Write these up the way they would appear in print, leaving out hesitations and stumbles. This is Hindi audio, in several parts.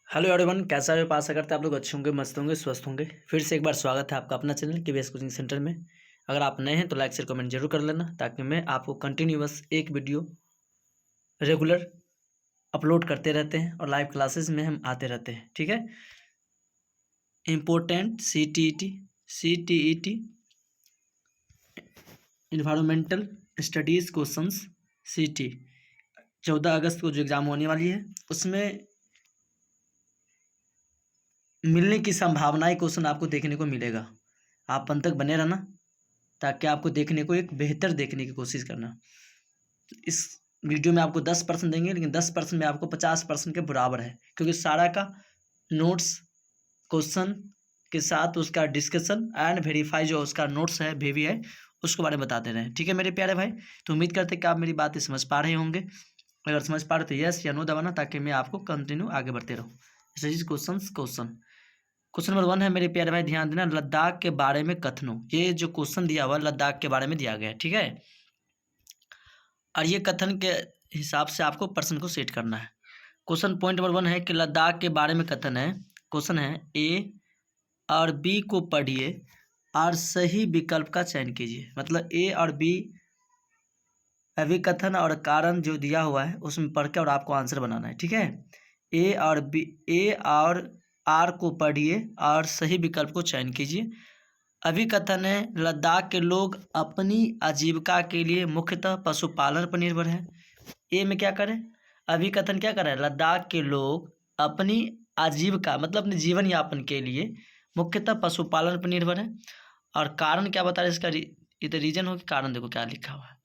हेलो एवरीवन, कैसा है? आशा करते हैं आप लोग अच्छे होंगे, मस्त होंगे, स्वस्थ होंगे। फिर से एक बार स्वागत है आपका अपना चैनल केवीएस कोचिंग सेंटर में। अगर आप नए हैं तो लाइक शेयर कमेंट जरूर कर लेना, ताकि मैं आपको कंटिन्यूअस एक वीडियो रेगुलर अपलोड करते रहते हैं और लाइव क्लासेस में हम आते रहते हैं। ठीक है। Important C T E T environmental studies questions C 14 अगस्त को जो एग्ज़ाम होने वाली है उसमें मिलने की संभावनाएं क्वेश्चन आपको देखने को मिलेगा। आप अंत तक बने रहना, ताकि आपको देखने को एक बेहतर देखने की कोशिश करना। इस वीडियो में आपको 10% देंगे, लेकिन 10% में आपको 50% के बराबर है, क्योंकि सारा का नोट्स क्वेश्चन के साथ उसका डिस्कशन एंड वेरीफाई जो उसका नोट्स है भी है, उसके बारे में बताते रहे। ठीक है मेरे प्यारे भाई, तो उम्मीद करते हैं कि आप मेरी बातें समझ पा रहे होंगे। अगर समझ पा रहे तो यस या नो दबाना, ताकि मैं आपको कंटिन्यू आगे बढ़ते रहूँ। क्वेश्चन नंबर 1 है मेरे प्यारे भाई, ध्यान देना। लद्दाख के बारे में कथनों, ये जो क्वेश्चन दिया हुआ लद्दाख के बारे में दिया गया है। ठीक है, और ये कथन के हिसाब से आपको प्रश्न को सेट करना है। क्वेश्चन पॉइंट नंबर 1 है कि लद्दाख के बारे में कथन है। क्वेश्चन है ए और बी को पढ़िए और सही विकल्प का चयन कीजिए। मतलब ए और बी अभिकथन और कारण जो दिया हुआ है उसमें पढ़ के और आपको आंसर बनाना है। ठीक है, ए और आर को पढ़िए और सही विकल्प को चयन कीजिए। अभिकथन है लद्दाख के लोग अपनी आजीविका के लिए मुख्यतः पशुपालन पर निर्भर है। ए में क्या करें, अभिकथन क्या कर रहा है, लद्दाख के लोग अपनी आजीविका मतलब अपने जीवन यापन के लिए मुख्यतः पशुपालन पर निर्भर है। और कारण क्या बता रहे हैं इसका, ये तो रीजन हो कि कारण देखो क्या लिखा हुआ है।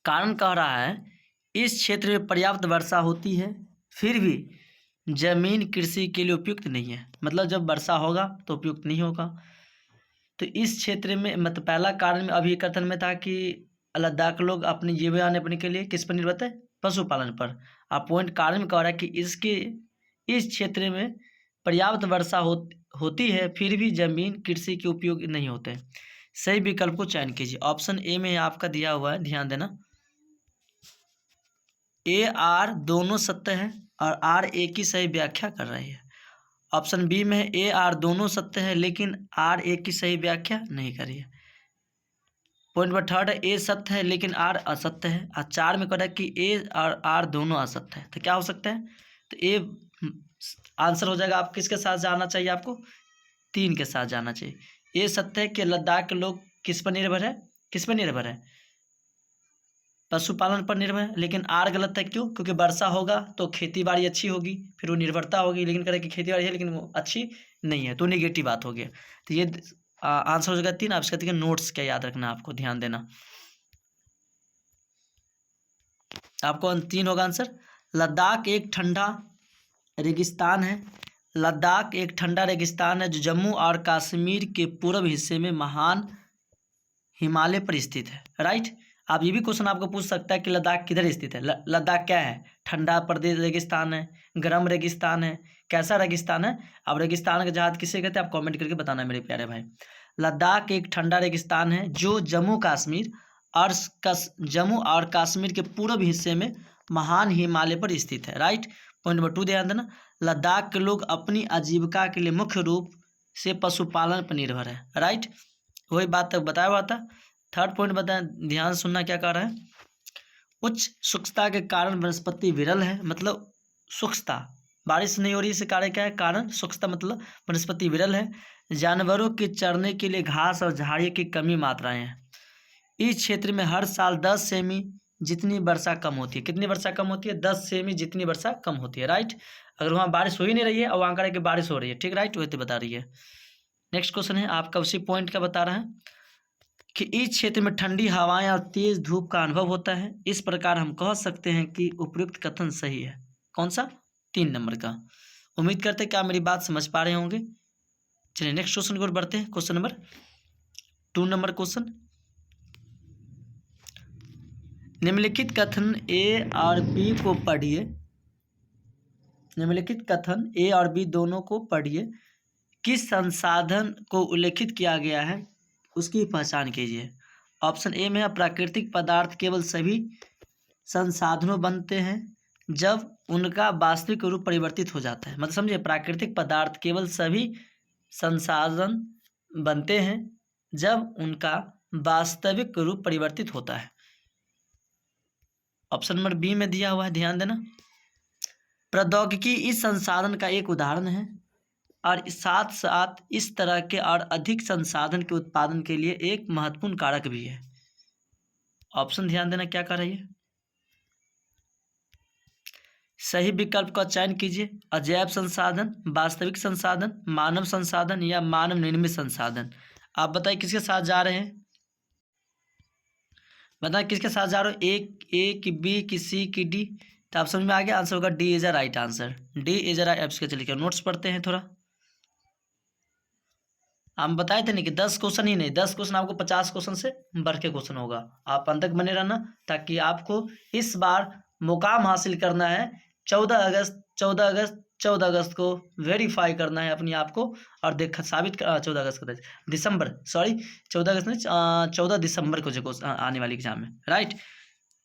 कारण कह रहा है इस क्षेत्र में पर्याप्त वर्षा होती है, फिर भी जमीन कृषि के लिए उपयुक्त नहीं है। मतलब जब वर्षा होगा तो उपयुक्त नहीं होगा। तो इस क्षेत्र में मतलब पहला कारण में अभिकथन में था कि लद्दाख लोग अपने जीवन यापन के लिए किस पर निर्भर है, पशुपालन पर। आप पॉइंट कारण में कह रहा है कि इस क्षेत्र में पर्याप्त वर्षा होती है, फिर भी जमीन कृषि के उपयोग नहीं होते। सही विकल्प को चयन कीजिए। ऑप्शन ए में आपका दिया हुआ है, ध्यान देना। ए आर दोनों सत्य है और आर ए की सही व्याख्या कर रही है। ऑप्शन बी में ए आर दोनों सत्य है, लेकिन आर ए की सही व्याख्या नहीं करी है। पॉइंट नंबर 3 है ए सत्य है लेकिन आर असत्य है। और 4 में कह रहा है कि ए और आर दोनों असत्य है। तो क्या हो सकता है, तो ए आंसर हो जाएगा। आप किसके साथ जाना चाहिए, आपको 3 के साथ जाना चाहिए। ए सत्य है कि लद्दाख के लोग किस पर निर्भर है, किस पर निर्भर है, पशुपालन पर निर्भर है। लेकिन आर गलत है, क्यों, क्योंकि वर्षा होगा तो खेती बाड़ी अच्छी होगी, फिर वो निर्भरता होगी। लेकिन करें कि खेती बाड़ी है लेकिन वो अच्छी नहीं है, तो नेगेटिव बात हो गया। तो ये आंसर हो जाएगा 3। आप इसका देखिए नोट्स क्या याद रखना, आपको ध्यान देना। आपको 3 होगा आंसर। लद्दाख एक ठंडा रेगिस्तान है। लद्दाख एक ठंडा रेगिस्तान है जो जम्मू और कश्मीर के पूर्व हिस्से में महान हिमालय पर स्थित है। राइट। आप ये भी क्वेश्चन आपको पूछ सकता है कि लद्दाख किधर स्थित है। लद्दाख क्या है, ठंडा प्रदेश रेगिस्तान है, गर्म रेगिस्तान है, कैसा रेगिस्तान है। अब रेगिस्तान का जहाज किसे कहते हैं, आप कमेंट करके बताना मेरे प्यारे भाई। लद्दाख एक ठंडा रेगिस्तान है जो जम्मू और कश्मीर के पूर्व हिस्से में महान हिमालय पर स्थित है। राइट। पॉइंट नंबर 2 ध्यान देना। लद्दाख के लोग अपनी आजीविका के लिए मुख्य रूप से पशुपालन पर निर्भर है। राइट, वही बात तक बताया हुआ था। 3rd पॉइंट बताएं, ध्यान सुनना क्या कह रहा है। उच्च शुष्कता के कारण वनस्पति विरल है। मतलब शुष्कता, बारिश नहीं हो रही, इससे कारण क्या है, कारण शुष्कता मतलब वनस्पति विरल है। जानवरों के चरने के लिए घास और झाड़ियों की कमी मात्राएं हैं। इस क्षेत्र में हर साल 10 सेमी जितनी वर्षा कम होती है। कितनी वर्षा कम होती है, 10 सेमी जितनी वर्षा कम होती है। राइट, अगर वहाँ बारिश हो ही नहीं रही है और वहाँ करे कि बारिश हो रही है। ठीक, राइट, वही तो बता रही है। नेक्स्ट क्वेश्चन है आपका उसी पॉइंट का बता रहा है कि इस क्षेत्र में ठंडी हवाएं और तेज धूप का अनुभव होता है। इस प्रकार हम कह सकते हैं कि उपयुक्त कथन सही है। कौन सा, 3 नंबर का। उम्मीद करते हैं कि आप मेरी बात समझ पा रहे होंगे। चलिए नेक्स्ट क्वेश्चन की ओर बढ़ते हैं। क्वेश्चन नंबर 2 नंबर क्वेश्चन, निम्नलिखित कथन ए और बी को पढ़िए। निम्नलिखित कथन ए और बी दोनों को पढ़िए। किस संसाधन को उल्लेखित किया गया है उसकी पहचान कीजिए। ऑप्शन ए में प्राकृतिक पदार्थ केवल सभी संसाधनों बनते हैं जब उनका वास्तविक रूप परिवर्तित हो जाता है। मतलब समझे, प्राकृतिक पदार्थ केवल सभी संसाधन बनते हैं जब उनका वास्तविक रूप परिवर्तित होता है। ऑप्शन नंबर बी में दिया हुआ है, ध्यान देना। प्रौद्योगिकी इस संसाधन का एक उदाहरण है और साथ साथ इस तरह के और अधिक संसाधन के उत्पादन के लिए एक महत्वपूर्ण कारक भी है। ऑप्शन ध्यान देना क्या कर रही है। सही विकल्प का चयन कीजिए। अजैव संसाधन, वास्तविक संसाधन, मानव संसाधन या मानव निर्मित संसाधन। आप बताइए किसके साथ जा रहे हैं, बताइए किसके साथ जा रहे हो। ए की बी की सी की डी। तो आप समझ में आ गया, आंसर होगा D is a right answer. D is a right. अब चलिए नोट्स पढ़ते हैं थोड़ा। हम बताए थे नहीं कि 10 क्वेश्चन ही नहीं, 10 क्वेश्चन आपको 50 क्वेश्चन से बढ़ के क्वेश्चन होगा। आप अंत तक बने रहना ताकि आपको इस बार मुकाम हासिल करना है। 14 अगस्त को वेरीफाई करना है अपने आप को और देख साबित 14 अगस्त को, दिसंबर, सॉरी 14 अगस्त नहीं, 14 दिसंबर को जो आने वाली एग्जाम है, राइट।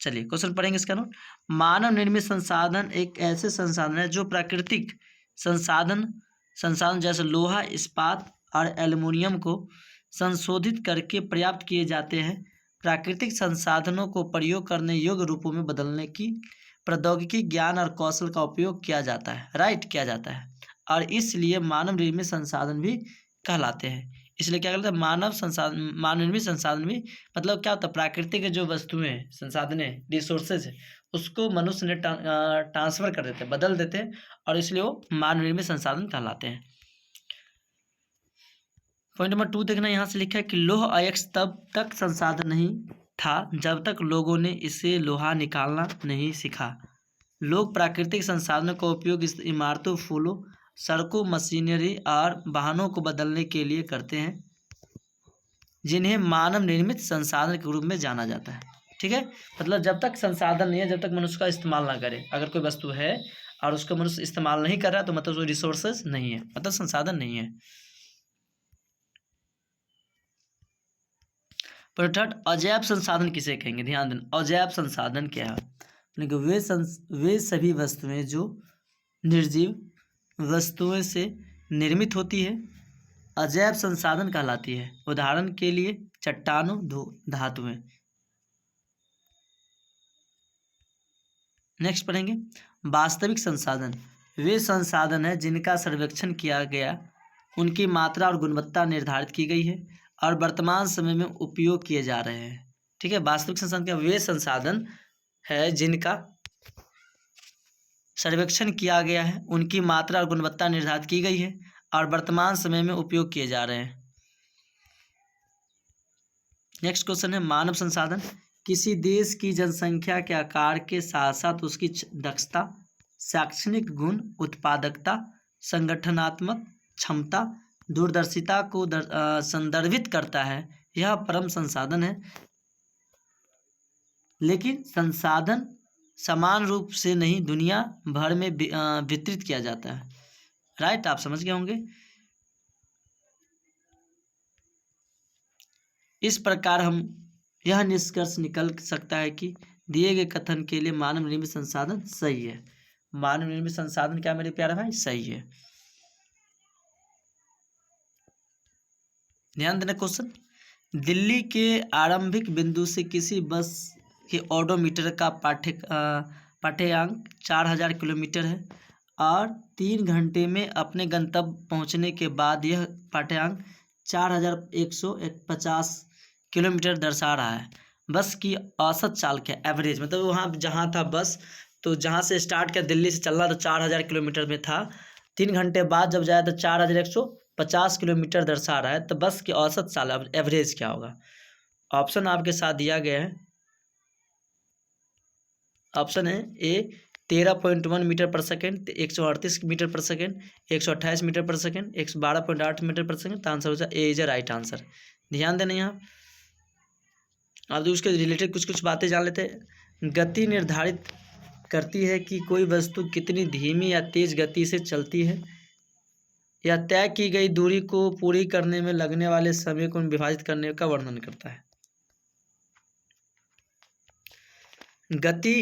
चलिए क्वेश्चन पढ़ेंगे इसका नोट। मानव निर्मित संसाधन एक ऐसे संसाधन है जो प्राकृतिक संसाधन जैसे लोहा, इस्पात और एल्युमिनियम को संशोधित करके पर्याप्त किए जाते हैं। प्राकृतिक संसाधनों को प्रयोग करने योग्य रूपों में बदलने की प्रौद्योगिकी, ज्ञान और कौशल का उपयोग किया जाता है, राइट, किया जाता है। और इसलिए मानव निर्मित संसाधन भी कहलाते हैं। इसलिए क्या कहलाता है, मानव निर्मित संसाधन भी मतलब क्या होता है, प्राकृतिक के जो वस्तुएं, संसाधन, रिसोर्सेज है, उसको मनुष्य ने ट्रांसफर कर देते हैं, बदल देते हैं, और इसलिए वो मानव निर्मित संसाधन कहलाते हैं। पॉइंट नंबर 2 देखना, यहाँ से लिखा है कि लौह अयस्क तब तक संसाधन नहीं था जब तक लोगों ने इसे लोहा निकालना नहीं सीखा। लोग प्राकृतिक संसाधनों का उपयोग इस इमारतों, फूलों, सड़कों, मशीनरी और वाहनों को बदलने के लिए करते हैं, जिन्हें मानव निर्मित संसाधन के रूप में जाना जाता है। ठीक है, मतलब जब तक संसाधन नहीं है, जब तक मनुष्य का इस्तेमाल ना करे, अगर कोई वस्तु है और उसका मनुष्य इस्तेमाल नहीं कर रहा है तो मतलब वो रिसोर्सेज नहीं है, मतलब संसाधन नहीं है। थर्ड, अजैव संसाधन किसे कहेंगे, ध्यान देना। अजैव संसाधन क्या है, वे सभी वस्तुएं जो निर्जीव वस्तुओं से निर्मित होती है अजैव संसाधन कहलाती है। उदाहरण के लिए चट्टानों, धातुएं। नेक्स्ट पढ़ेंगे, वास्तविक संसाधन वे संसाधन है जिनका सर्वेक्षण किया गया, उनकी मात्रा और गुणवत्ता निर्धारित की गई है और वर्तमान समय में उपयोग किए जा रहे हैं। ठीक है, वास्तविक संसाधन क्या, वे संसाधन है जिनका सर्वेक्षण किया गया है, उनकी मात्रा और गुणवत्ता निर्धारित की गई है और वर्तमान समय में उपयोग किए जा रहे हैं। नेक्स्ट क्वेश्चन है, मानव संसाधन किसी देश की जनसंख्या के आकार के साथ साथ उसकी दक्षता, शैक्षणिक गुण, उत्पादकता, संगठनात्मक क्षमता, दूरदर्शिता को संदर्भित करता है। यह परम संसाधन है, लेकिन संसाधन समान रूप से नहीं दुनिया भर में वितरित किया जाता है, राइट, आप समझ गए होंगे। इस प्रकार हम यह निष्कर्ष निकल सकता है कि दिए गए कथन के लिए मानव निर्मित संसाधन सही है। मानव निर्मित संसाधन क्या मेरे प्यारे भाई, सही है। ध्यान देना क्वेश्चन, दिल्ली के आरंभिक बिंदु से किसी बस के ओडोमीटर का पाठ्यांक 4000 किलोमीटर है और 3 घंटे में अपने गंतव्य पहुंचने के बाद यह पाठ्यांक 4150 किलोमीटर दर्शा रहा है। बस की औसत चाल क्या, एवरेज, मतलब वहाँ जहाँ था बस, तो जहाँ से स्टार्ट किया दिल्ली से चलना तो 4000 किलोमीटर में था, 3 घंटे बाद जब जाया तो 4150 किलोमीटर दर्शा रहा है, तो बस की औसत चाल एवरेज क्या होगा। ऑप्शन आपके साथ दिया गया है। ऑप्शन है ए 13.1 मीटर पर सेकेंड, 138 मीटर पर सेकेंड, 128 मीटर पर सेकेंड, 112.8 मीटर पर सेकेंड। तो आंसर हो जाए ए इज अ राइट आंसर। ध्यान देना यहाँ। अब उसके रिलेटेड कुछ कुछ बातें जान लेते हैं। गति निर्धारित करती है कि कोई वस्तु कितनी धीमी या तेज गति से चलती है, या तय की गई दूरी को पूरी करने में लगने वाले समय को विभाजित करने का वर्णन करता है। गति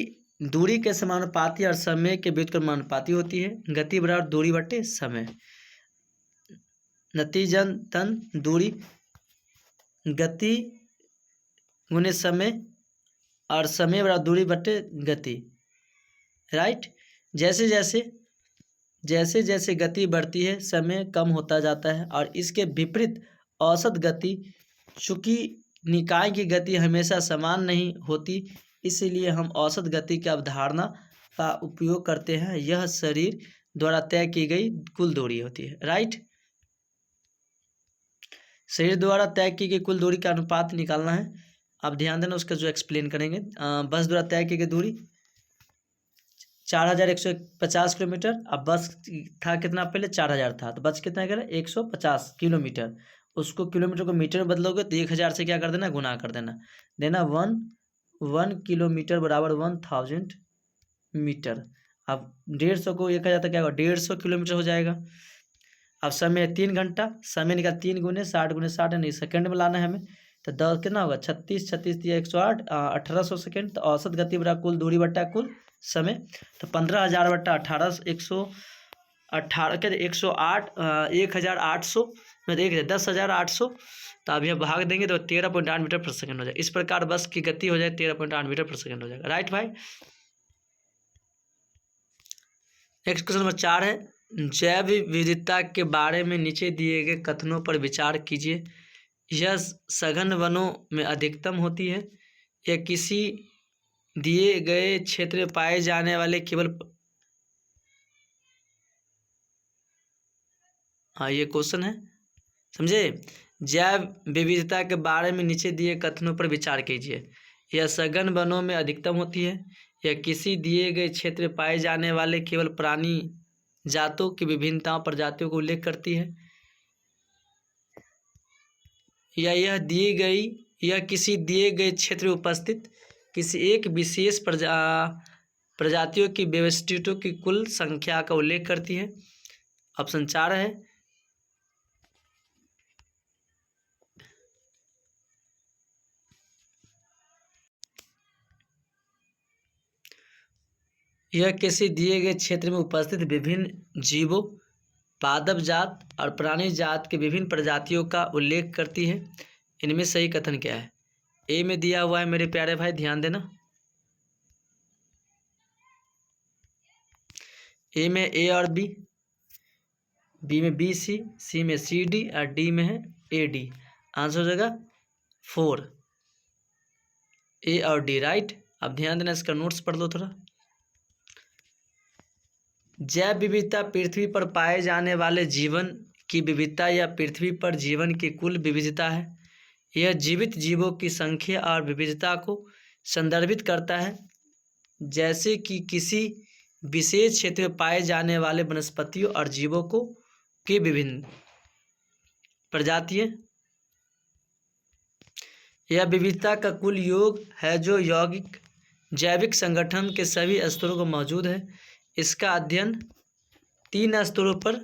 दूरी के समानुपाती और समय के व्युत्क्रमानुपाती होती है। गति बराबर दूरी बटे समय। नतीजतन दूरी गति गुने समय और समय बराबर दूरी बटे गति, राइट। जैसे जैसे गति बढ़ती है समय कम होता जाता है, और इसके विपरीत औसत गति, चूँकि निकाय की गति हमेशा समान नहीं होती, इसलिए हम औसत गति की अवधारणा का उपयोग करते हैं। यह शरीर द्वारा तय की गई कुल दूरी होती है, राइट। शरीर द्वारा तय की गई कुल दूरी का अनुपात निकालना है। आप ध्यान देना, उसका जो एक्सप्लेन करेंगे। बस द्वारा तय की गई दूरी 4150 किलोमीटर। अब बस था कितना, पहले 4000 था, तो बस कितना करें 150 किलोमीटर। उसको किलोमीटर को मीटर में बदलोगे तो 1000 से क्या कर देना, गुना कर देना। 1 किलोमीटर बराबर 1000 मीटर। अब 150 को 1000 तक क्या होगा, 150 किलोमीटर हो जाएगा। अब समय 3 घंटा, समय निकाल 3 गुने 60 गुने 60 नहीं, सेकंड में लाना है हमें। तो 10 कितना होगा, 36 दिया 108, 1800 सेकंड। तो औसत गति बराबर कुल दूरी बट्टा कुल समय। तो 15000 बट्टा 18 118 के 108 1800 में 10,800। तो अब यह भाग देंगे तो 13.8 मीटर प्रति सेकंड हो जाएगा। इस प्रकार बस की गति हो जाए 13.8 मीटर प्रति सेकंड हो जाएगा, राइट भाई। नेक्स्ट क्वेश्चन नंबर 4 है, जैव विविधता के बारे में नीचे दिए गए कथनों पर विचार कीजिए। यह सघन वनों में अधिकतम होती है। यह किसी दिए गए क्षेत्र में पाए जाने वाले केवल, हाँ ये क्वेश्चन है, समझे। जैव विविधता के बारे में नीचे दिए कथनों पर विचार कीजिए। यह सघन वनों में अधिकतम होती है। यह किसी दिए गए क्षेत्र में पाए जाने वाले केवल प्राणी जातों की विभिन्नताओं प्रजातियों को उल्लेख करती है। यह किसी दिए गए क्षेत्र में उपस्थित किसी एक विशेष प्रजातियों की व्यवस्थितों की कुल संख्या का उल्लेख करती है। ऑप्शन 4 है। यह किसी दिए गए क्षेत्र में उपस्थित विभिन्न जीवों, पादप जात और प्राणी जात के विभिन्न प्रजातियों का उल्लेख करती है। इनमें सही कथन क्या है? ए में दिया हुआ है मेरे प्यारे भाई, ध्यान देना। ए में ए और बी, बी में बी सी में सी डी और डी में है ए डी। आंसर हो जाएगा 4, ए और डी, राइट। अब ध्यान देना, इसका नोट्स पढ़ लो थोड़ा। जैव विविधता पृथ्वी पर पाए जाने वाले जीवन की विविधता या पृथ्वी पर जीवन की कुल विविधता है। यह जीवित जीवों की संख्या और विविधता को संदर्भित करता है, जैसे कि किसी विशेष क्षेत्र में पाए जाने वाले वनस्पतियों और जीवों को की विभिन्न प्रजातियां। यह विविधता का कुल योग है जो यौगिक जैविक संगठन के सभी स्तरों को मौजूद है। इसका अध्ययन 3 स्तरों पर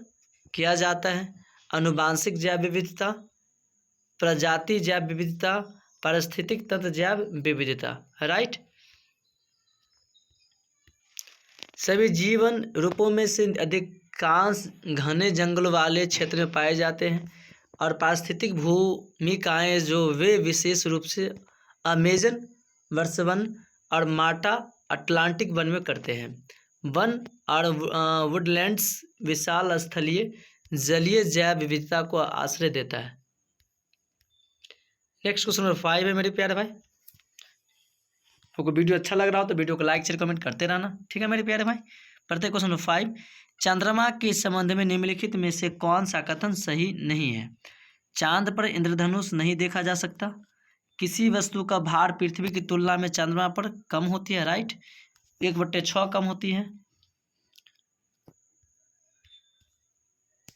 किया जाता है: आनुवांशिक जैव विविधता, प्रजाति जैव विविधता, पारिस्थितिक तंत्र जैव विविधता, राइट। सभी जीवन रूपों में से अधिकांश घने जंगल वाले क्षेत्र में पाए जाते हैं, और पारिस्थितिक भूमिकाएं जो वे विशेष रूप से अमेजन वर्षावन और माटा अटलांटिक वन में करते हैं। वन और वुडलैंड्स विशाल स्थलीय जलीय जैव विविधता को आश्रय देता है। नेक्स्ट क्वेश्चन नंबर 5 है मेरे प्यारे भाई। आपको वीडियो अच्छा लग रहा हो तो वीडियो को लाइक शेयर कमेंट करते रहना, ठीक है मेरे प्यारे भाई। पढ़ते हैं क्वेश्चन नंबर 5। चंद्रमा के संबंध में निम्नलिखित में से कौन सा कथन सही नहीं है? चांद पर इंद्रधनुष नहीं देखा जा सकता। किसी वस्तु का भार पृथ्वी की तुलना में चंद्रमा पर कम होती है, राइट, 1/6 कम होती है।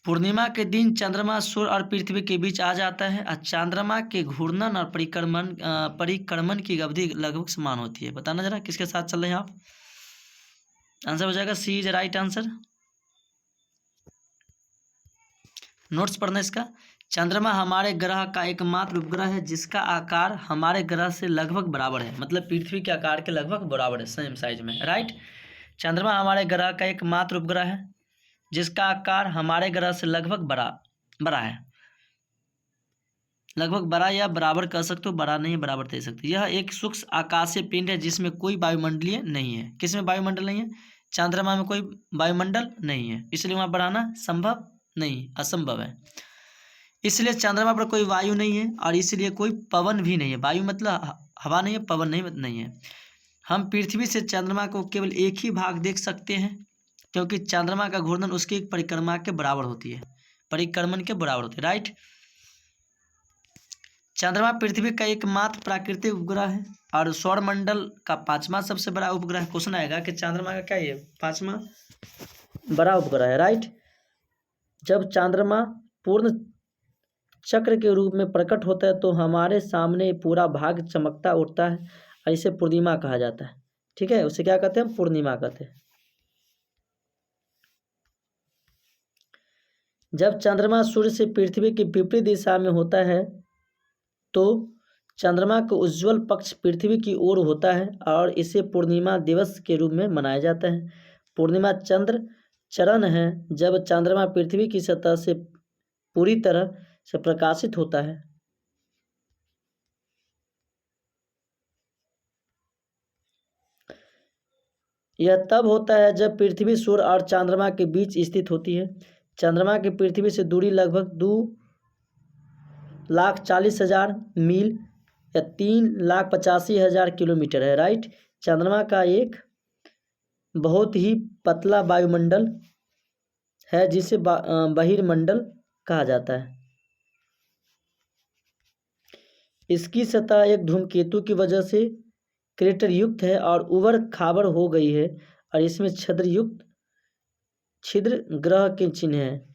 पूर्णिमा के दिन चंद्रमा सूर्य और पृथ्वी के बीच आ जाता है, और चंद्रमा के घूर्णन और परिक्रमण की अवधि लगभग समान होती है। बताना जरा किसके साथ चल रहे हैं आप? आंसर हो जाएगा सी इज राइट आंसर। नोट्स पढ़ना इसका। चंद्रमा हमारे ग्रह का एकमात्र उपग्रह है जिसका आकार हमारे ग्रह से लगभग बराबर है, मतलब पृथ्वी के आकार के लगभग बराबर है, सेम साइज में, राइट। चंद्रमा हमारे ग्रह का एकमात्र उपग्रह है जिसका आकार हमारे ग्रह से लगभग बड़ा है, लगभग बड़ा या बराबर कह सकते हो, बड़ा नहीं बराबर दे सकते। यह एक सूक्ष्म आकाशीय पिंड है जिसमें कोई वायुमंडलीय नहीं है। किसमें वायुमंडल नहीं है? चंद्रमा में कोई वायुमंडल नहीं है, इसलिए वहाँ बढ़ाना संभव नहीं, असंभव है। इसलिए चंद्रमा पर कोई वायु नहीं है और इसलिए कोई पवन भी नहीं है। वायु मतलब हवा नहीं है, पवन नहीं है। हम पृथ्वी से चंद्रमा को केवल एक ही भाग देख सकते हैं क्योंकि चंद्रमा का घूर्णन उसकी एक परिक्रमा के बराबर होती है, परिक्रमण के बराबर होती है, राइट। चंद्रमा पृथ्वी का एकमात्र प्राकृतिक उपग्रह है और सौरमंडल का 5वां सबसे बड़ा उपग्रह। क्वेश्चन आएगा कि चंद्रमा का क्या है? 5वां बड़ा उपग्रह है, राइट। जब चंद्रमा पूर्ण चक्र के रूप में प्रकट होता है तो हमारे सामने पूरा भाग चमकता उठता है और इसे पूर्णिमा कहा जाता है, ठीक है। उसे क्या कहते हैं? पूर्णिमा कहते हैं। जब चंद्रमा सूर्य से पृथ्वी की विपरीत दिशा में होता है तो चंद्रमा का उज्ज्वल पक्ष पृथ्वी की ओर होता है और इसे पूर्णिमा दिवस के रूप में मनाया जाता है। पूर्णिमा चंद्र चरण है जब चंद्रमा पृथ्वी की सतह से पूरी तरह से प्रकाशित होता है। यह तब होता है जब पृथ्वी सूर्य और चंद्रमा के बीच स्थित होती है। चंद्रमा की पृथ्वी से दूरी लगभग 2,40,000 मील या 3,85,000 किलोमीटर है, राइट। चंद्रमा का एक बहुत ही पतला वायुमंडल है जिसे बहिर्मंडल कहा जाता है। इसकी सतह एक धूमकेतु की वजह से क्रेटर युक्त है और उबड़ खाबड़ हो गई है और इसमें छिद्र ग्रह के चिन्ह हैं।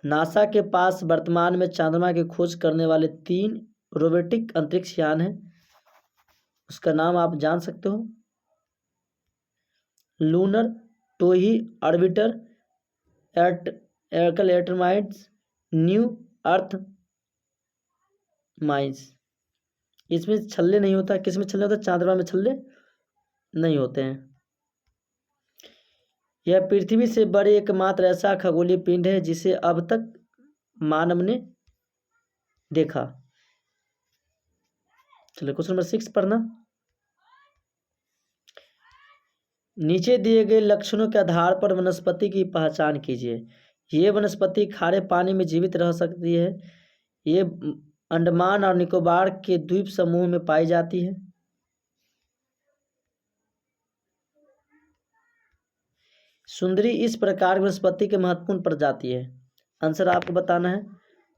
नासा के पास वर्तमान में चंद्रमा की खोज करने वाले 3 रोबोटिक अंतरिक्ष यान हैं। उसका नाम आप जान सकते हो। लूनर टोही ऑर्बिटर, एर्कलेटरमाइड्स, न्यू अर्थ माइंस। इसमें छल्ले नहीं होता। किसमें छल्ले होता है? चंद्रमा में छल्ले नहीं होते हैं। यह पृथ्वी से बड़े एकमात्र ऐसा खगोलीय पिंड है जिसे अब तक मानव ने देखा। चलिए क्वेश्चन नंबर 6 पढ़ना। नीचे दिए गए लक्षणों के आधार पर वनस्पति की पहचान कीजिए। ये वनस्पति खारे पानी में जीवित रह सकती है। ये अंडमान और निकोबार के द्वीप समूह में पाई जाती है। सुंदरी इस प्रकार वनस्पति के महत्वपूर्ण प्रजाति है। आंसर आपको बताना है।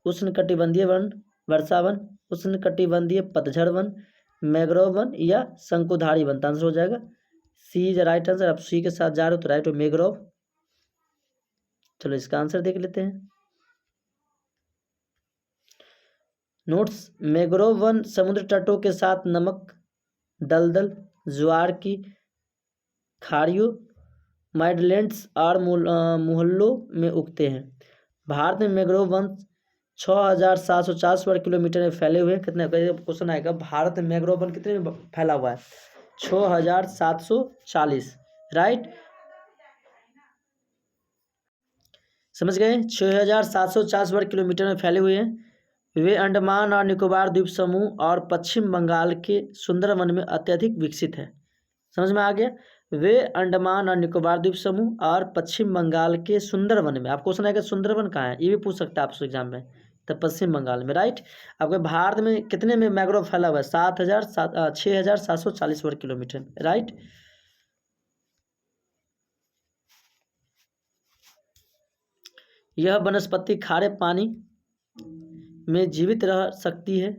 उष्णकटिबंधीय वन, वर्षा वन, उष्णकटिबंधीय पतझड़ वन, मैंग्रोव वन या शंकुधारी वन। आंसर हो जाएगा सी इज राइट आंसर। आप सी के साथ जा रहे हो तो राइट हो, मैंग्रोव। चलो इसका आंसर देख लेते हैं। नोट्स: मैंग्रोव वन समुद्र तटों के साथ नमक, दलदल, ज्वार की खाड़ियों, माइडलैंड्स और मोहल्लों में उगते हैं। भारत में मैंग्रोव वन 6,740 वर्ग किलोमीटर में फैले हुए हैं। कितने क्वेश्चन आएगा? भारत में मैंग्रोव वन कितने में फैला हुआ है? 6,740, राइट। समझ गए? 6,740 वर्ग किलोमीटर में फैले हुए हैं। वे अंडमान और निकोबार द्वीप समूह और पश्चिम बंगाल के सुंदरवन में अत्यधिक विकसित है। समझ में आ गया? वे अंडमान और निकोबार द्वीप समूह और पश्चिम बंगाल के सुंदरवन में। आपको क्वेश्चन आएगा सुंदरवन कहाँ है, ये भी पूछ सकता है आपसे एग्जाम में। तो पश्चिम बंगाल में, राइट। आपके भारत में कितने में मैंग्रोव फैला हुआ है? 6,740 वर्ग किलोमीटर में, राइट। यह वनस्पति खारे पानी में जीवित रह सकती है।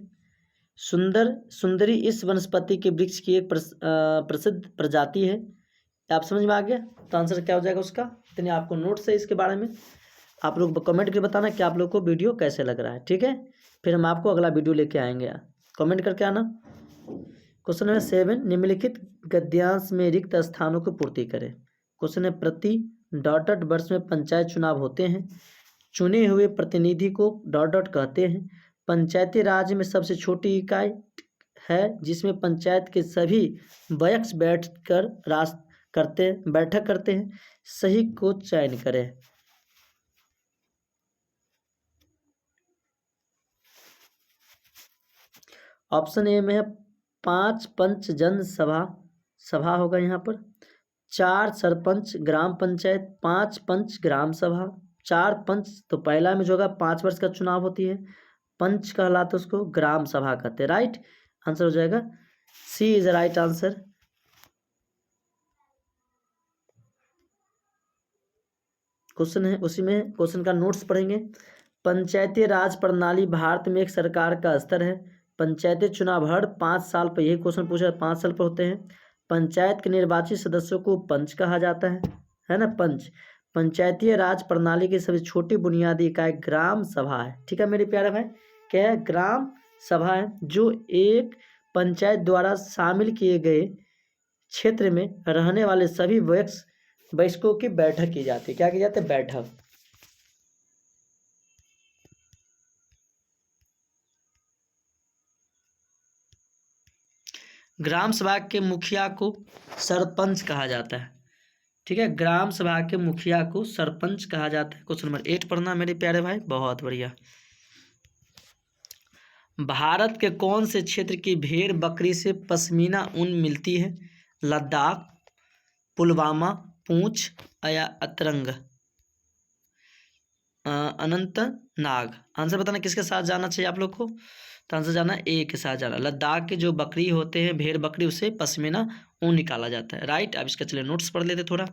सुंदरी इस वनस्पति के वृक्ष की एक प्रसिद्ध प्रजाति है। आप समझ में आ गया? तो आंसर क्या हो जाएगा उसका? इतने आपको नोट्स है इसके बारे में। आप लोग कमेंट करके बताना कि आप लोग को वीडियो कैसे लग रहा है, ठीक है। फिर हम आपको अगला वीडियो लेके आएंगे। कमेंट करके आना। क्वेश्चन नंबर 7, निम्नलिखित गद्यांश में रिक्त स्थानों को पूर्ति करें। क्वेश्चन है, प्रति डॉटेड वर्ष में पंचायत चुनाव होते हैं। चुने हुए प्रतिनिधि को डॉट डॉट कहते हैं। पंचायती राज में सबसे छोटी इकाई है जिसमें पंचायत के सभी वयस्क बैठक करते हैं। सही को चयन करें। ऑप्शन ए में है 5 पंच जन सभा होगा यहाँ पर। 4 सरपंच ग्राम पंचायत, 5 पंच ग्राम सभा, 4 पंच तो पहला में जो होगा 5 वर्ष का चुनाव होती है, पंच कहलाते उसको ग्राम सभा कहते हैं। राइट आंसर हो जाएगा सी इज राइट आंसर। क्वेश्चन है उसी में क्वेश्चन का नोट्स पढ़ेंगे। पंचायती राज प्रणाली भारत में एक सरकार का स्तर है। पंचायती चुनाव हर 5 साल पर, यही क्वेश्चन पूछा 5 साल पर होते हैं। पंचायत के निर्वाचित सदस्यों को पंच कहा जाता है ना, पंच। पंचायती राज प्रणाली की सबसे छोटी बुनियादी इकाई ग्राम सभा है। ठीक है मेरे प्यारे भाई, क्या है? ग्राम सभा है, जो एक पंचायत द्वारा शामिल किए गए क्षेत्र में रहने वाले सभी वयस्कों की बैठक की जाती है। क्या की जाती है? बैठक। ग्राम सभा के मुखिया को सरपंच कहा जाता है। ठीक है, ग्राम सभा के मुखिया को सरपंच कहा जाता है। क्वेश्चन नंबर 8 पढ़ना मेरे प्यारे भाई, बहुत बढ़िया। भारत के कौन से क्षेत्र की भेड़ बकरी से पश्मीना ऊन मिलती है? लद्दाख, पुलवामा, पूंछ या अतरंग? अनंतनाग। आंसर बताना किसके साथ जाना चाहिए आप लोग को? तो आंसर जाना ए के साथ जाना। लद्दाख के जो बकरी होते हैं, भेड़ बकरी, उससे पश्मीना ऊन निकाला जाता है। राइट, अब इसका चलिए नोट्स पढ़ लेते थोड़ा।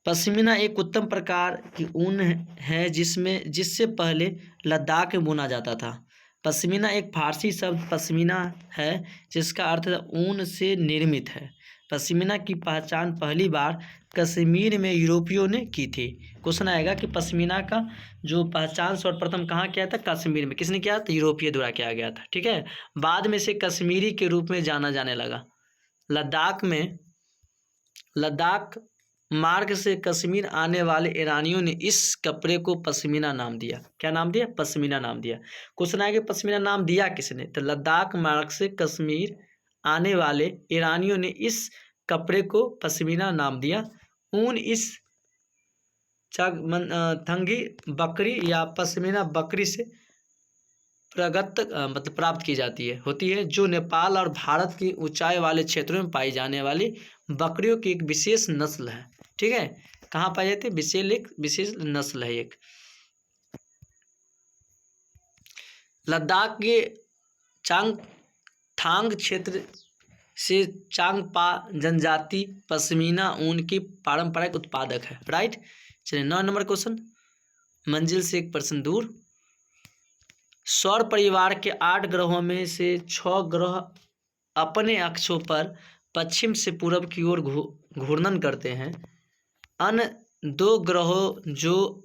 पश्मीना एक उत्तम प्रकार की ऊन है जिससे पहले लद्दाख में बुना जाता था। पश्मीना एक फारसी शब्द पश्मीना है जिसका अर्थ ऊन से निर्मित है। पश्मीना की पहचान पहली बार कश्मीर में यूरोपियों ने की थी। क्वेश्चन आएगा कि पश्मीना का जो पहचान सर्वप्रथम कहाँ किया था? कश्मीर में। किसने किया था? यूरोपीय द्वारा किया गया था। ठीक है, बाद में इसे कश्मीरी के रूप में जाना जाने लगा। लद्दाख मार्ग से कश्मीर आने वाले ईरानियों ने इस कपड़े को पश्मीना नाम दिया। क्या नाम दिया? पश्मीना नाम दिया। क्वेश्चन आएगा पश्मीना नाम दिया किसने? तो लद्दाख मार्ग से कश्मीर आने वाले ईरानियों ने इस कपड़े को पश्मीना नाम दिया। ऊन इस थंगी बकरी या पश्मीना बकरी से प्राप्त की जाती है होती है, जो नेपाल और भारत की ऊंचाई वाले क्षेत्रों में पाई जाने वाली बकरियों की एक विशेष नस्ल है। ठीक है, कहाँ पाई जाती है? विशेष नस्ल है एक। लद्दाख के चांगथांग क्षेत्र से चांगपा जनजाति पश्मीना ऊन की पारंपरिक उत्पादक है। राइट, चलिए 9 नंबर क्वेश्चन। मंजिल से 1 प्रश्न दूर। सौर परिवार के 8 ग्रहों में से 6 ग्रह अपने अक्षों पर पश्चिम से पूर्व की ओर घूर्णन करते हैं। अन्य 2 ग्रहों जो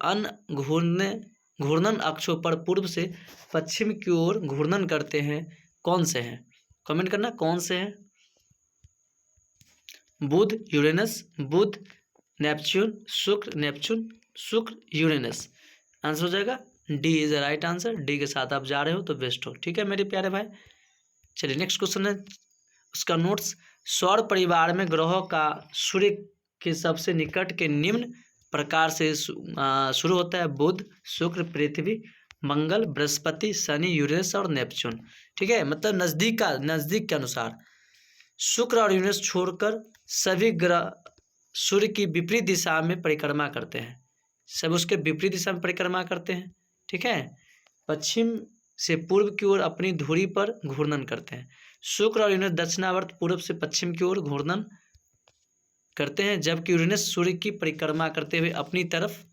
घूर्णन अक्षों पर पूर्व से पश्चिम की ओर घूर्णन करते हैं, कौन से हैं? कमेंट करना कौन से हैं। बुध यूरेनस, बुध नेपच्यून, शुक्र यूरेनस। आंसर हो जाएगा D is the right answer. D के साथ आप जा रहे हो तो बेस्ट हो। ठीक है मेरे प्यारे भाई, चलिए नेक्स्ट क्वेश्चन है उसका नोट्स। सौर परिवार में ग्रहों का सूर्य के सबसे निकट के निम्न प्रकार से शुरू होता है: बुध, शुक्र, पृथ्वी, मंगल, बृहस्पति, शनि, यूरेनस और नेपच्यून। ठीक है, मतलब नजदीक के अनुसार। शुक्र और यूरेनस छोड़कर सभी ग्रह सूर्य की विपरीत दिशा में परिक्रमा करते हैं। सब उसके विपरीत दिशा में परिक्रमा करते हैं। ठीक है, पश्चिम से पूर्व की ओर अपनी धुरी पर घूर्णन करते हैं। शुक्र और यूरेनस दक्षिणावर्त पूर्व से पश्चिम की ओर घूर्णन करते हैं, जबकि यूरेनस सूर्य की परिक्रमा करते हुए अपनी तरफ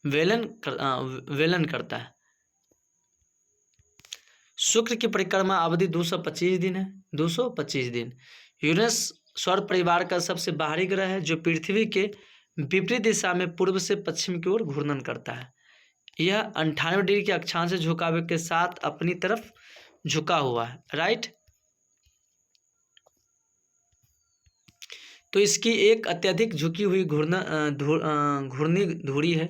वेलन करता है। शुक्र की परिक्रमा अवधि 225 दिन है, 225 दिन। यूरेनस सौर परिवार का सबसे बाहरी ग्रह है जो पृथ्वी के विपरीत दिशा में पूर्व से पश्चिम की ओर घूर्णन करता है। यह 98 डिग्री के अक्षांश झुकाव के साथ अपनी तरफ झुका हुआ है। राइट, तो इसकी एक अत्यधिक झुकी हुई घूर्णी धुरी है।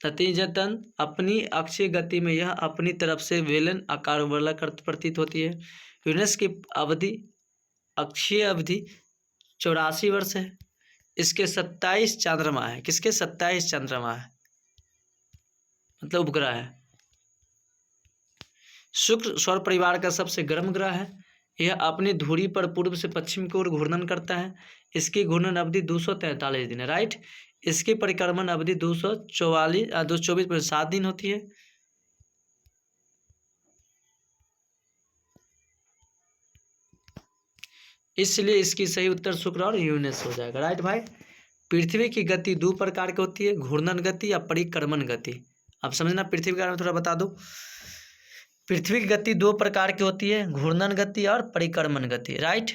नतीजतन अपनी अक्षीय गति में यह अपनी तरफ से बेलन आकार वाला प्रतीत होती है। यूरेनस की अवधि अक्षीय अवधि 84 वर्ष है। इसके 27 चंद्रमा है। किसके 27 चंद्रमा है, मतलब उपग्रह है। शुक्र सौर परिवार का सबसे गर्म ग्रह है। यह अपनी धुरी पर पूर्व से पश्चिम की ओर घूर्णन करता है। इसकी घूर्णन अवधि 243 दिन है, राइट। इसकी परिक्रमण अवधि 224.7 दिन होती है। इसलिए इसकी सही उत्तर शुक्र और यूरेनस हो जाएगा, राइट भाई। पृथ्वी की गति दो प्रकार की होती है, घूर्णन गति या परिक्रमण गति। अब समझना, पृथ्वी के बारे में थोड़ा बता दो। पृथ्वी की गति दो प्रकार की होती है, घूर्णन गति और परिक्रमण गति, राइट।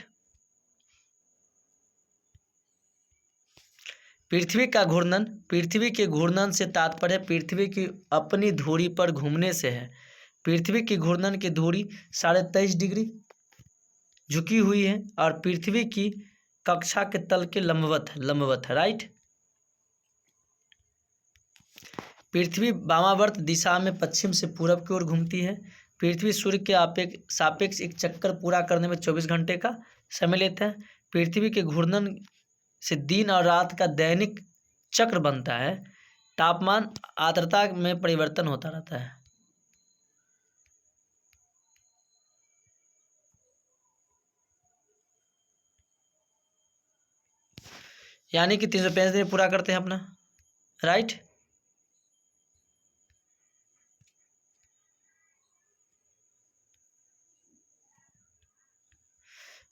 पृथ्वी का घूर्णन, पृथ्वी के घूर्णन से तात्पर्य पृथ्वी की अपनी धुरी पर घूमने से है। पृथ्वी की घूर्णन की धुरी 23.5 डिग्री झुकी हुई है और पृथ्वी की कक्षा के तल के लंबवत है, राइट। पृथ्वी वामावर्त दिशा में पश्चिम से पूरब की ओर घूमती है। पृथ्वी सूर्य के सापेक्ष एक चक्कर पूरा करने में 24 घंटे का समय लेता है। पृथ्वी के घूर्णन से दिन और रात का दैनिक चक्र बनता है। तापमान आर्द्रता में परिवर्तन होता रहता है। यानी कि 365 दिन पूरा करते हैं अपना, राइट।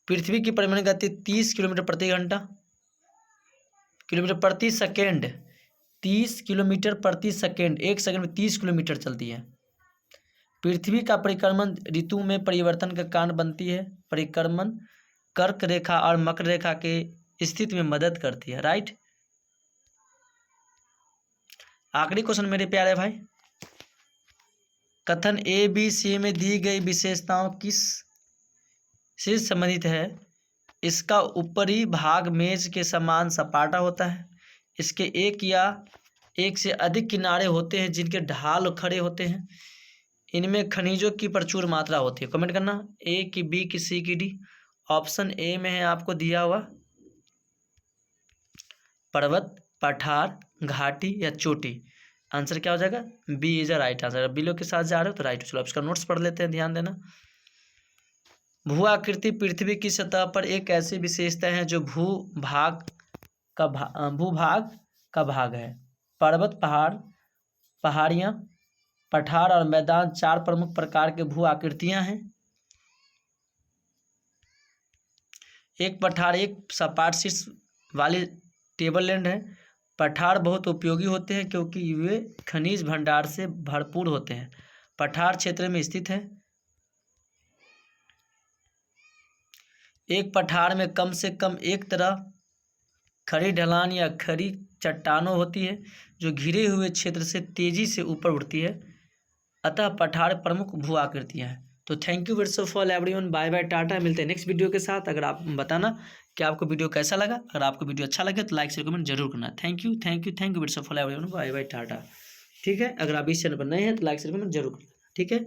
पृथ्वी की परिभ्रमण गति 30 किलोमीटर प्रति घंटा, किलोमीटर प्रति सेकेंड, 30 किलोमीटर प्रति सेकेंड, एक सेकंड में 30 किलोमीटर चलती है। पृथ्वी का परिक्रमण ऋतु में परिवर्तन का कारण बनती है। परिक्रमण कर्क रेखा और मकर रेखा के स्थिति में मदद करती है, राइट। आखिरी क्वेश्चन मेरे प्यारे भाई, कथन ए बी सी में दी गई विशेषताओं किस से संबंधित है। इसका ऊपरी भाग मेज के समान सपाटा होता है। इसके एक या एक से अधिक किनारे होते हैं जिनके ढाल खड़े होते हैं। इनमें खनिजों की प्रचुर मात्रा होती है। कमेंट करना ए की, बी की, सी की, डी। ऑप्शन ए में है आपको दिया हुआ पर्वत, पठार, घाटी या चोटी। आंसर क्या हो जाएगा, B is a right answer. Below के साथ जा रहे हो तो राइट। चलो इसका नोट्स पढ़ लेते हैं, ध्यान देना। भू आकृति पृथ्वी की सतह पर एक ऐसी विशेषता है जो भूभाग का भाग है। पर्वत, पहाड़ियाँ, पठार और मैदान चार प्रमुख प्रकार के भू आकृतियाँ हैं। एक पठार एक सपाट शीर्ष वाली टेबललैंड है। पठार बहुत उपयोगी होते हैं क्योंकि वे खनिज भंडार से भरपूर होते हैं। पठार क्षेत्र में स्थित है। एक पठार में कम से कम एक तरह खड़ी ढलान या खड़ी चट्टानों होती है जो घिरे हुए क्षेत्र से तेजी से ऊपर उठती है। अतः पठार प्रमुख भू आकृतियाँ हैं। तो thank you very much for everyone, bye bye, tata. मिलते हैं नेक्स्ट वीडियो के साथ। अगर आप बताना कि आपको वीडियो कैसा लगा। अगर आपको वीडियो अच्छा लगे तो लाइक से कमेंट जरूर करना। Thank you very much for everyone, bye bye, tata. ठीक है, अगर आप इस चैनल पर नए हैं तो लाइक से कमेंट जरूर करना, ठीक है।